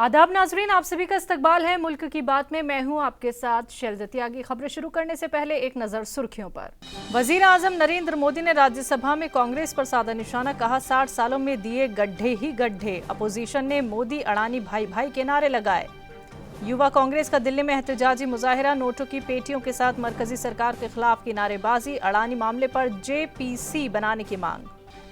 आदाब नाजरीन, आप सभी का इस्तकबाल है मुल्क की बात में। मैं हूं आपके साथ शैलजा त्यागी। खबरें शुरू करने से पहले एक नजर सुर्खियों पर। वजीर आजम नरेंद्र मोदी ने राज्यसभा में कांग्रेस पर साधा निशाना, कहा 60 सालों में दिए गड्ढे ही गड्ढे। अपोजिशन ने मोदी अडानी भाई भाई के नारे लगाए। युवा कांग्रेस का दिल्ली में एहतजाजी मुजाहिरा, नोटों की पेटियों के साथ मरकजी सरकार के खिलाफ की नारेबाजी। अडानी मामले पर जेपीसी बनाने की मांग।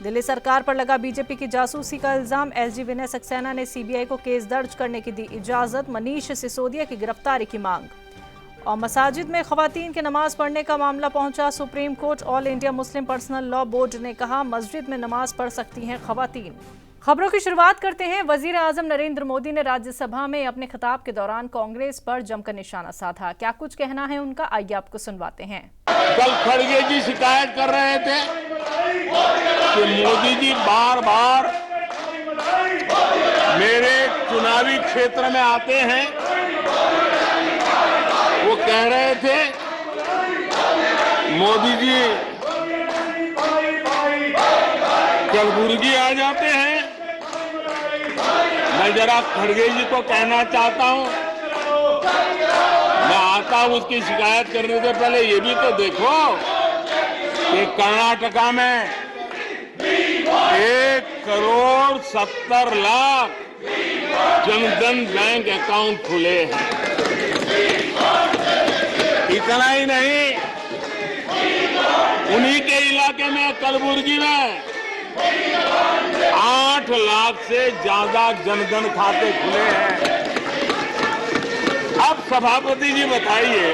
दिल्ली सरकार पर लगा बीजेपी की जासूसी का इल्जाम, एसजी विनय सक्सेना ने सीबीआई को केस दर्ज करने की दी इजाजत। मनीष सिसोदिया की गिरफ्तारी की मांग। और मसाजिद में खवातीन के नमाज पढ़ने का मामला पहुंचा supreme court. All India Muslim personal law board ने कहा मस्जिद में नमाज पढ़ सकती हैं खवातीन। खबरों की शुरुआत करते हैं। वजीर आजम नरेंद्र मोदी ने राज्यसभा में अपने खिताब के दौरान कांग्रेस पर जमकर निशाना साधा। क्या कुछ कहना है उनका, आइए आपको सुनवाते हैं। कल खड़गे जी शिकायत कर रहे थे कि मोदी जी बार बार मेरे चुनावी क्षेत्र में आते हैं। वो कह रहे थे मोदी जी कलबुर्गी आ जाते हैं। मैं जरा खड़गे जी को कहना चाहता हूं, मैं आता हूं उसकी शिकायत करने से पहले ये भी तो देखो कि कर्नाटका में 1,70,00,000 जनधन बैंक अकाउंट खुले हैं। इतना ही नहीं, उन्हीं के इलाके में कलबुर्गी में 8 लाख से ज्यादा जनधन खाते खुले हैं। अब सभापति जी बताइए,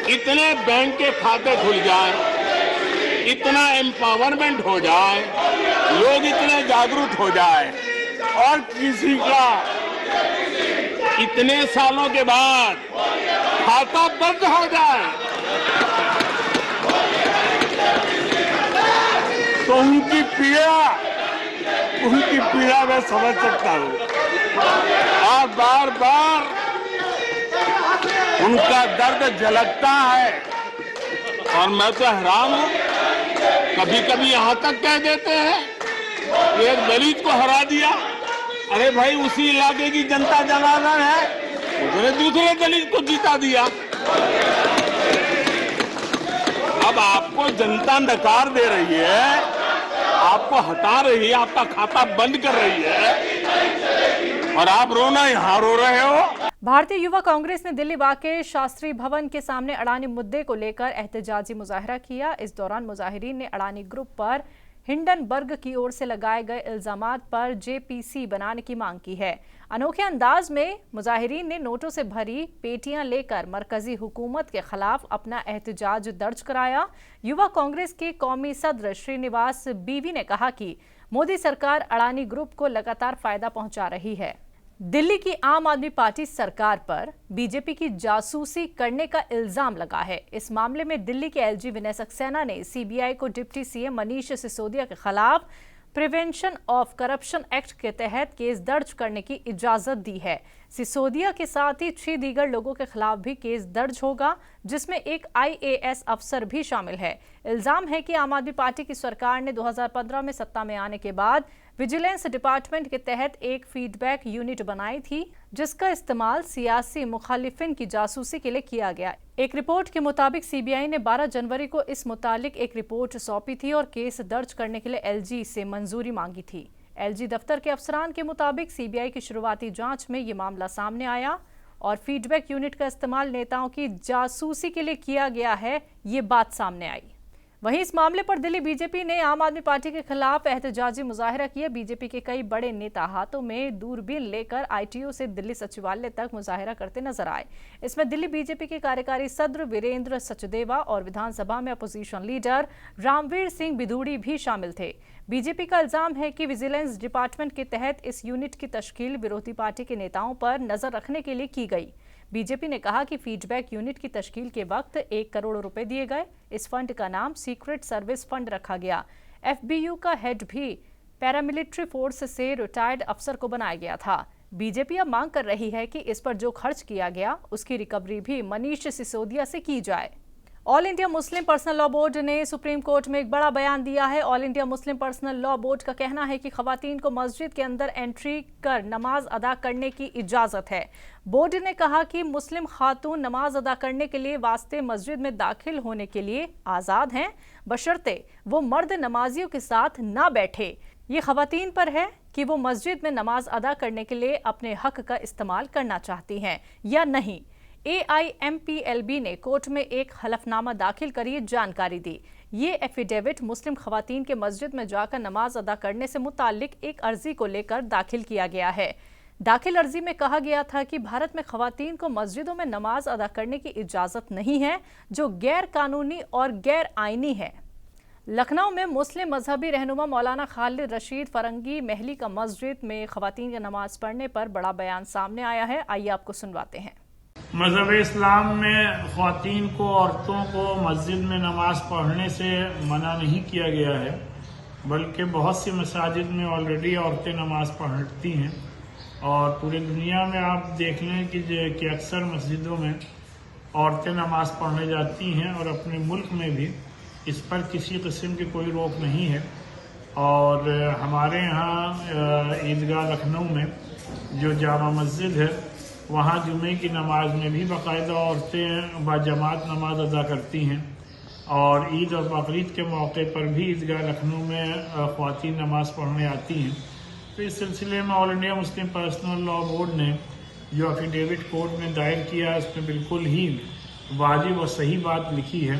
इतने बैंक के खाते खुल जाए, इतना एम्पावरमेंट हो जाए, लोग इतने जागरूक हो जाए और किसी का इतने सालों के बाद खाता बंद हो जाए तो उनकी पीड़ा मैं समझ सकता हूं। और बार बार उनका दर्द झलकता है और मैं तो हैरान हूं। कभी कभी यहां तक कह देते हैं एक दलित को हरा दिया। अरे भाई, उसी इलाके की जनता जनार्दन है, उसने दूसरे दलित को जीता दिया। अब आपको जनता नकार दे रही है, आपको हटा रही है, आपका खाता बंद कर रही है और आप रोना यहां रो रहे हो। भारतीय युवा कांग्रेस ने दिल्ली वाक़े शास्त्री भवन के सामने अडानी मुद्दे को लेकर एहतजाजी मुजाहिरा किया। इस दौरान मुजाहिरीन ने अडानी ग्रुप पर हिंडनबर्ग की ओर से लगाए गए इल्जामात पर जेपीसी बनाने की मांग की है। अनोखे अंदाज में मुजाहिरीन ने नोटों से भरी पेटियां लेकर मरकजी हुकूमत के खिलाफ अपना एहतजाज दर्ज कराया। युवा कांग्रेस के कौमी सदर श्रीनिवास बीवी ने कहा कि मोदी सरकार अडानी ग्रुप को लगातार फायदा पहुंचा रही है। दिल्ली की आम आदमी पार्टी सरकार पर बीजेपी की जासूसी करने का इल्जाम लगा है। इस मामले में दिल्ली के एलजी विनय सक्सेना ने सीबीआई को डिप्टी सीएम मनीष सिसोदिया के खिलाफ प्रिवेंशन ऑफ करप्शन एक्ट के तहत केस दर्ज करने की इजाजत दी है। सिसोदिया के साथ ही 6 दीगर लोगों के खिलाफ भी केस दर्ज होगा, जिसमें एक आईएएस अफसर भी शामिल है। इल्जाम है कि आम आदमी पार्टी की सरकार ने 2015 में सत्ता में आने के बाद विजिलेंस डिपार्टमेंट के तहत एक फीडबैक यूनिट बनाई थी, जिसका इस्तेमाल सियासी मुखालिफिन की जासूसी के लिए किया गया। एक रिपोर्ट के मुताबिक सीबीआई ने 12 जनवरी को इस मुतालिक एक रिपोर्ट सौंपी थी और केस दर्ज करने के लिए एलजी से मंजूरी मांगी थी। एलजी दफ्तर के अफसरान के मुताबिक सीबीआई की शुरुआती जांच में ये मामला सामने आया और फीडबैक यूनिट का इस्तेमाल नेताओं की जासूसी के लिए किया गया है, ये बात सामने आई। वहीं इस मामले पर दिल्ली बीजेपी ने आम आदमी पार्टी के खिलाफ एहतजाजी मुजाहिरा किया। बीजेपी के कई बड़े नेता हाथों में दूरबीन लेकर आईटीओ से दिल्ली सचिवालय तक मुजाहिरा करते नजर आए। इसमें दिल्ली बीजेपी के कार्यकारी सदर वीरेंद्र सचदेवा और विधानसभा में अपोजिशन लीडर रामवीर सिंह बिधूड़ी भी शामिल थे। बीजेपी का इल्जाम है कि विजिलेंस डिपार्टमेंट के तहत इस यूनिट की तश्कील विरोधी पार्टी के नेताओं पर नजर रखने के लिए की गई। बीजेपी ने कहा कि फीडबैक यूनिट की तश्कील के वक्त 1 करोड़ रुपए दिए गए। इस फंड का नाम सीक्रेट सर्विस फंड रखा गया। एफबीयू का हेड भी पैरामिलिट्री फोर्स से रिटायर्ड अफसर को बनाया गया था। बीजेपी अब मांग कर रही है कि इस पर जो खर्च किया गया उसकी रिकवरी भी मनीष सिसोदिया से की जाए। All India Muslim personal law board ने सुप्रीम कोर्ट में एक बड़ा बयान दिया है। All India Muslim personal law board का कहना है कि खवातीन को मस्जिद के अंदर एंट्री कर नमाज अदा करने की इजाजत है। बोर्ड ने कहा कि मुस्लिम खातून नमाज अदा करने के लिए वास्ते मस्जिद में दाखिल होने के लिए आज़ाद हैं, बशर्ते वो मर्द नमाजियों के साथ ना बैठे। ये खवातीन पर है कि वो मस्जिद में नमाज अदा करने के लिए अपने हक का इस्तेमाल करना चाहती हैं या नहीं। AIMPLB ने कोर्ट में एक हलफनामा दाखिल कर ये जानकारी दी। ये एफिडेविट मुस्लिम खवातीन के मस्जिद में जाकर नमाज अदा करने से मुताल्लिक एक अर्जी को लेकर दाखिल किया गया है। दाखिल अर्जी में कहा गया था कि भारत में खवातीन को मस्जिदों में नमाज अदा करने की इजाज़त नहीं है, जो गैर कानूनी और गैर आईनी है। लखनऊ में मुस्लिम मजहबी रहनुमा मौलाना खालिद रशीद फरंगी महली का मस्जिद में खवातीन की नमाज पढ़ने पर बड़ा बयान सामने आया है। आइए आपको सुनवाते हैं। मज़हब इस्लाम में ख़वातीन को, औरतों को मस्जिद में नमाज पढ़ने से मना नहीं किया गया है, बल्कि बहुत सी मसाजिद में ऑलरेडी औरतें नमाज पढ़ती हैं। और पूरी दुनिया में आप देख लें कि अक्सर मस्जिदों में औरतें नमाज पढ़ने जाती हैं और अपने मुल्क में भी इस पर किसी किस्म की कोई रोक नहीं है। और हमारे यहाँ ईदगाह लखनऊ में जो जामा मस्जिद है, वहाँ जुमे की नमाज में भी बाकायदा औरतें बाजमात नमाज अदा करती हैं। और ईद और बकरीद के मौके पर भी ईदगाह लखनऊ में ख़वातीन नमाज पढ़ने आती हैं। तो इस सिलसिले में all India Muslim personal law board ने जो एफिडेविट कोर्ट में दायर किया, उसमें बिल्कुल ही वाजिब और सही बात लिखी है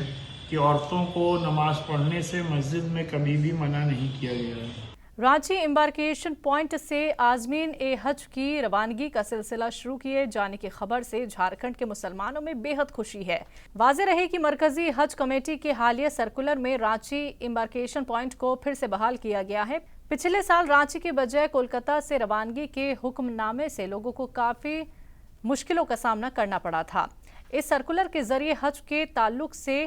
कि औरतों को नमाज पढ़ने से मस्जिद में कभी भी मना नहीं किया गया है। रांची एम्बार्केशन पॉइंट से आज़मीन ए हज की रवानगी का सिलसिला शुरू किए जाने की खबर से झारखंड के मुसलमानों में बेहद खुशी है। वाज़ेह रहे कि मरकजी हज कमेटी के हालिया सर्कुलर में रांची एम्बार्केशन पॉइंट को फिर से बहाल किया गया है। पिछले साल रांची के बजाय कोलकाता से रवानगी के हुक्मनामे से लोगों को काफ़ी मुश्किलों का सामना करना पड़ा था। इस सर्कुलर के जरिए हज के ताल्लुक से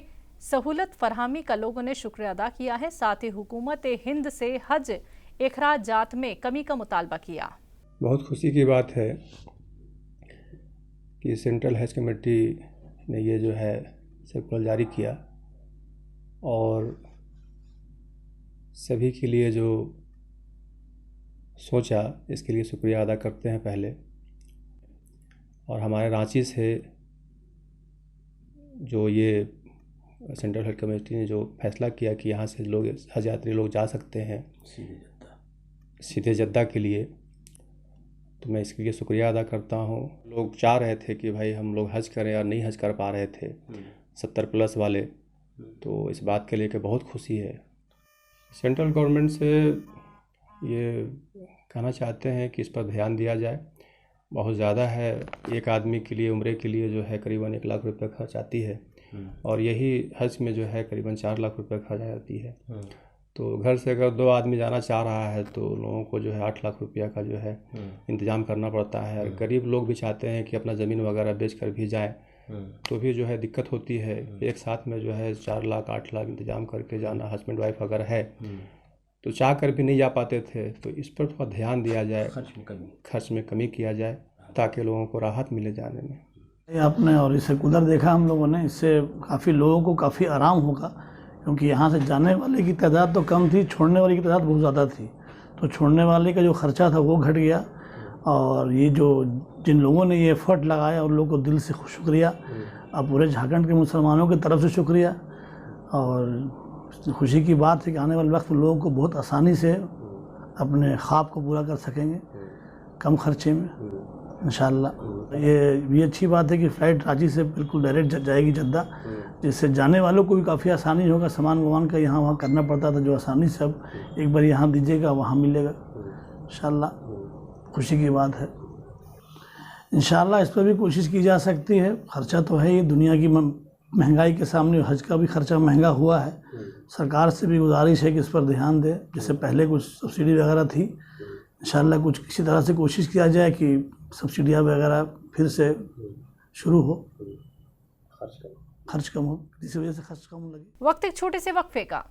सहूलत फरहमी का लोगों ने शुक्रिया अदा किया है। साथ ही हुकूमत हिंद से हज इखराजात में कमी का मुतालबा किया। बहुत खुशी की बात है कि सेंट्रल हज कमेटी ने ये जो है सर्कुलर जारी किया और सभी के लिए जो सोचा, इसके लिए शुक्रिया अदा करते हैं पहले। और हमारे रांची से जो ये सेंट्रल हज कमेटी ने जो फैसला किया कि यहाँ से लोग हज यात्री लोग जा सकते हैं सीधे जद्दा के लिए, तो मैं इसके लिए शुक्रिया अदा करता हूँ। लोग चाह रहे थे कि भाई हम लोग हज करें और नहीं हज कर पा रहे थे 70+ वाले, तो इस बात के लिए कि बहुत खुशी है। सेंट्रल गवर्नमेंट से ये कहना चाहते हैं कि इस पर ध्यान दिया जाए। बहुत ज़्यादा है, एक आदमी के लिए उम्रे के लिए जो है करीबन 1 लाख रुपये खर्च आती है और यही हज में जो है करीबन 4 लाख रुपये खर्च आती है। तो घर से अगर 2 आदमी जाना चाह रहा है तो लोगों को जो है 8 लाख रुपया का जो है इंतज़ाम करना पड़ता है। और गरीब लोग भी चाहते हैं कि अपना ज़मीन वगैरह बेच कर भी जाएँ, तो भी जो है दिक्कत होती है। एक साथ में जो है 4 लाख 8 लाख इंतज़ाम करके जाना, हस्बैंड वाइफ अगर है तो चाह कर भी नहीं जा पाते थे। तो इस पर थोड़ा ध्यान दिया जाए, खर्च में कमी किया जाए ताकि लोगों को राहत मिले जाने में। आपने और इसे कुदर देखा हम लोगों ने, इससे काफ़ी लोगों को काफ़ी आराम होगा, क्योंकि यहाँ से जाने वाले की तादाद तो कम थी, छोड़ने वाले की तादाद बहुत ज़्यादा थी। तो छोड़ने वाले का जो ख़र्चा था वो घट गया। और ये जो जिन लोगों ने ये एफ़र्ट लगाया उन लोगों को दिल से शुक्रिया, और पूरे झारखंड के मुसलमानों की तरफ से शुक्रिया। और खुशी की बात है कि आने वाले वक्त में लोगों को बहुत आसानी से अपने ख्वाब को पूरा कर सकेंगे कम खर्चे में इंशाअल्लाह। ये अच्छी बात है कि फ़्लाइट रांची से बिल्कुल डायरेक्ट जाएगी जद्दा, जिससे जाने वालों को भी काफ़ी आसानी होगा। सामान वामान का यहाँ वहाँ करना पड़ता था, जो आसानी से अब एक बार यहाँ दीजिएगा वहाँ मिलेगा इंशाअल्लाह। खुशी की बात है। इंशाअल्लाह इस पर भी कोशिश की जा सकती है। ख़र्चा तो है ही, दुनिया की महंगाई के सामने हज का भी खर्चा महंगा हुआ है। सरकार से भी गुजारिश है कि इस पर ध्यान दे। जैसे पहले कुछ सब्सिडी वगैरह थी, इंशाअल्लाह कुछ किसी तरह से कोशिश किया जाए कि सब्सिडियाँ वगैरह फिर से शुरू हो, खर्च कम हो, जिस वजह से खर्च कम लगे। वक्त एक छोटे से वक्फे का।